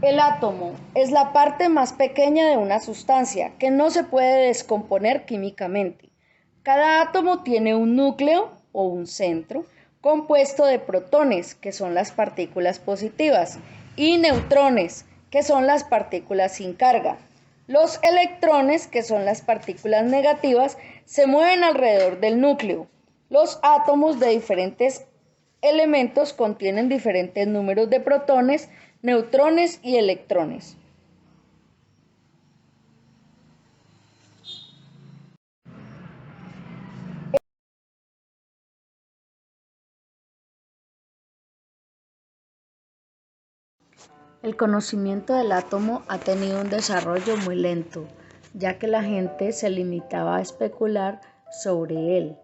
El átomo es la parte más pequeña de una sustancia que no se puede descomponer químicamente. Cada átomo tiene un núcleo o un centro compuesto de protones, que son las partículas positivas, y neutrones, que son las partículas sin carga. Los electrones, que son las partículas negativas, se mueven alrededor del núcleo. Los átomos de diferentes elementos contienen diferentes números de protones, neutrones y electrones. El conocimiento del átomo ha tenido un desarrollo muy lento, ya que la gente se limitaba a especular sobre él.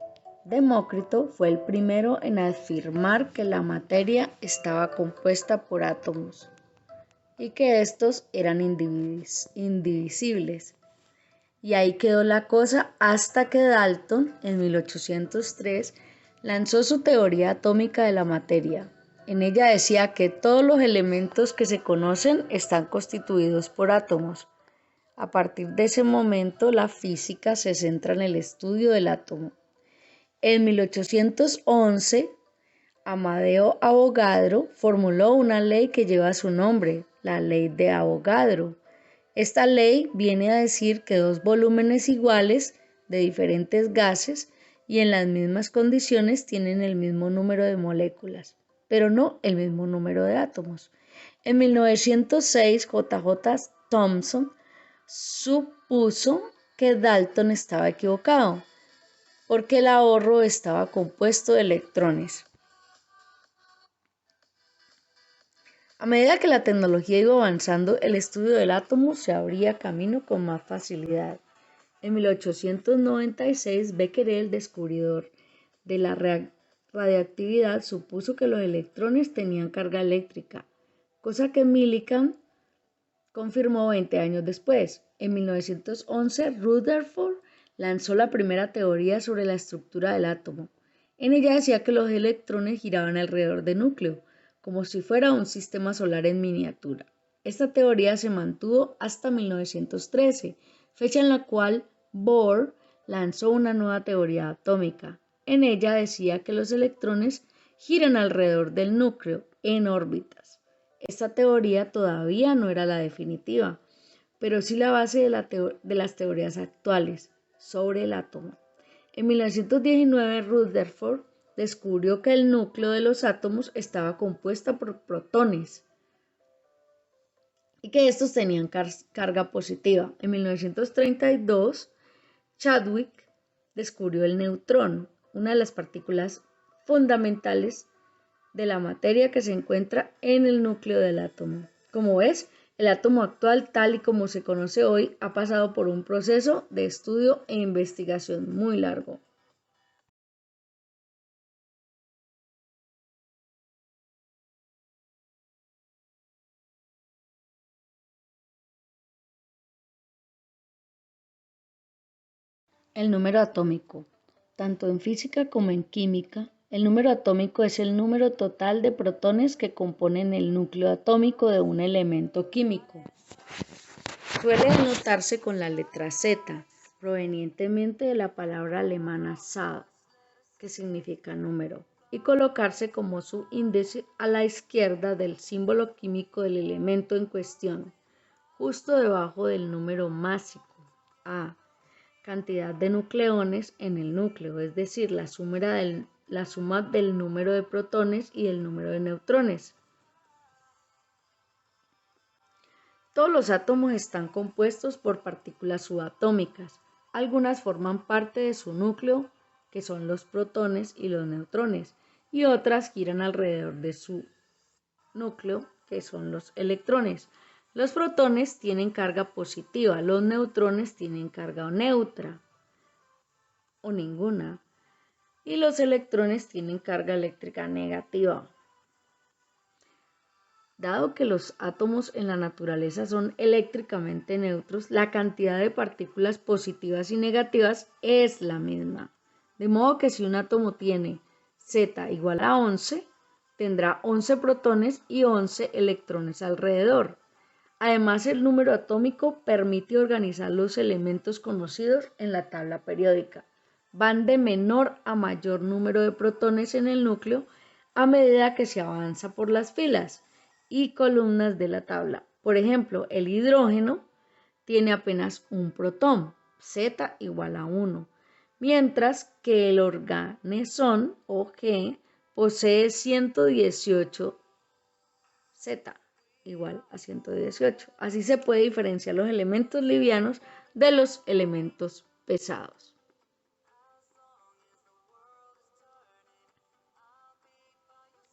Demócrito fue el primero en afirmar que la materia estaba compuesta por átomos y que estos eran indivisibles. Y ahí quedó la cosa hasta que Dalton, en 1803, lanzó su teoría atómica de la materia. En ella decía que todos los elementos que se conocen están constituidos por átomos. A partir de ese momento, la física se centra en el estudio del átomo. En 1811, Amadeo Avogadro formuló una ley que lleva su nombre, la ley de Avogadro. Esta ley viene a decir que dos volúmenes iguales de diferentes gases y en las mismas condiciones tienen el mismo número de moléculas, pero no el mismo número de átomos. En 1906, J.J. Thomson supuso que Dalton estaba equivocado, porque el ahorro estaba compuesto de electrones. A medida que la tecnología iba avanzando, el estudio del átomo se abría camino con más facilidad. En 1896, Becquerel, descubridor de la radiactividad, supuso que los electrones tenían carga eléctrica, cosa que Millikan confirmó 20 años después. En 1911, Rutherford lanzó la primera teoría sobre la estructura del átomo. En ella decía que los electrones giraban alrededor del núcleo, como si fuera un sistema solar en miniatura. Esta teoría se mantuvo hasta 1913, fecha en la cual Bohr lanzó una nueva teoría atómica. En ella decía que los electrones giran alrededor del núcleo en órbitas. Esta teoría todavía no era la definitiva, pero sí la base de las teorías actuales sobre el átomo. En 1919, Rutherford descubrió que el núcleo de los átomos estaba compuesto por protones y que estos tenían carga positiva. En 1932, Chadwick descubrió el neutrón, una de las partículas fundamentales de la materia que se encuentra en el núcleo del átomo. Como ves, el átomo actual, tal y como se conoce hoy, ha pasado por un proceso de estudio e investigación muy largo. El número atómico. Tanto en física como en química, el número atómico es el número total de protones que componen el núcleo atómico de un elemento químico. Suele denotarse con la letra Z, provenientemente de la palabra alemana Zahl, que significa número, y colocarse como su índice a la izquierda del símbolo químico del elemento en cuestión, justo debajo del número másico, A, cantidad de nucleones en el núcleo, es decir, la suma del número de protones y del número de neutrones. Todos los átomos están compuestos por partículas subatómicas. Algunas forman parte de su núcleo, que son los protones y los neutrones, y otras giran alrededor de su núcleo, que son los electrones. Los protones tienen carga positiva, los neutrones tienen carga neutra o ninguna, y los electrones tienen carga eléctrica negativa. Dado que los átomos en la naturaleza son eléctricamente neutros, la cantidad de partículas positivas y negativas es la misma. De modo que si un átomo tiene Z igual a 11, tendrá 11 protones y 11 electrones alrededor. Además, el número atómico permite organizar los elementos conocidos en la tabla periódica. Van de menor a mayor número de protones en el núcleo a medida que se avanza por las filas y columnas de la tabla. Por ejemplo, el hidrógeno tiene apenas un protón, Z igual a 1, mientras que el organesón o G posee 118 Z igual a 118. Así se puede diferenciar los elementos livianos de los elementos pesados.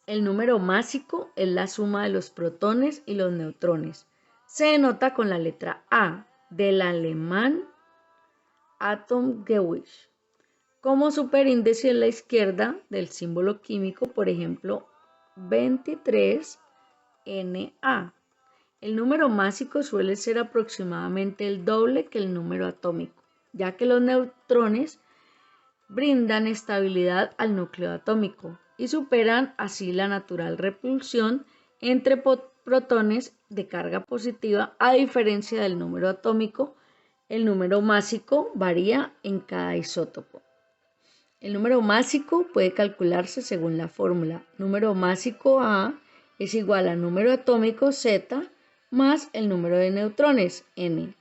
El número másico es la suma de los protones y los neutrones. Se denota con la letra A del alemán Atomgewicht. Como superíndice en la izquierda del símbolo químico, por ejemplo, 23Na. El número másico suele ser aproximadamente el doble que el número atómico, ya que los neutrones brindan estabilidad al núcleo atómico y superan así la natural repulsión entre protones de carga positiva. A diferencia del número atómico, el número másico varía en cada isótopo. El número másico puede calcularse según la fórmula. Número másico A es igual al número atómico Z más el número de neutrones N.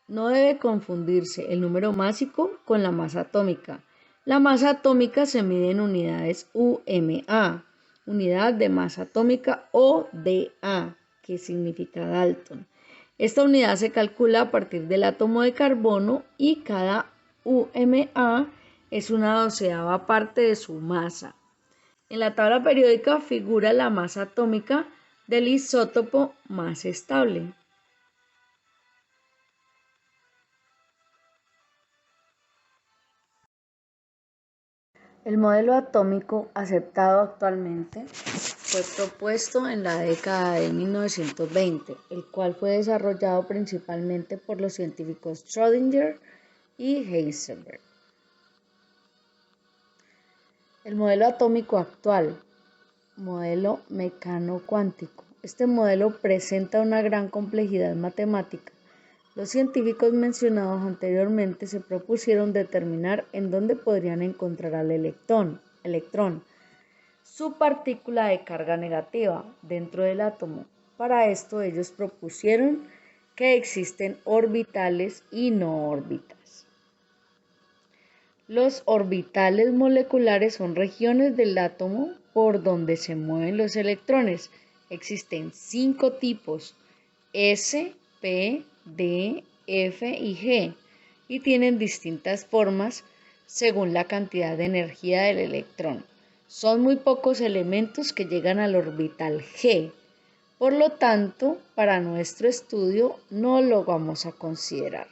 No debe confundirse el número másico con la masa atómica. La masa atómica se mide en unidades UMA, unidad de masa atómica, o DA, que significa Dalton. Esta unidad se calcula a partir del átomo de carbono y cada UMA es una doceava parte de su masa. En la tabla periódica figura la masa atómica del isótopo más estable. El modelo atómico aceptado actualmente fue propuesto en la década de 1920, el cual fue desarrollado principalmente por los científicos Schrödinger y Heisenberg. El modelo atómico actual, modelo mecano-cuántico. Este modelo presenta una gran complejidad matemática. Los científicos mencionados anteriormente se propusieron determinar en dónde podrían encontrar al electrón, su partícula de carga negativa dentro del átomo. Para esto ellos propusieron que existen orbitales y no órbitas. Los orbitales moleculares son regiones del átomo por donde se mueven los electrones. Existen 5 tipos: S, P, D, F y G, y tienen distintas formas según la cantidad de energía del electrón. Son muy pocos elementos que llegan al orbital G, por lo tanto, para nuestro estudio no lo vamos a considerar.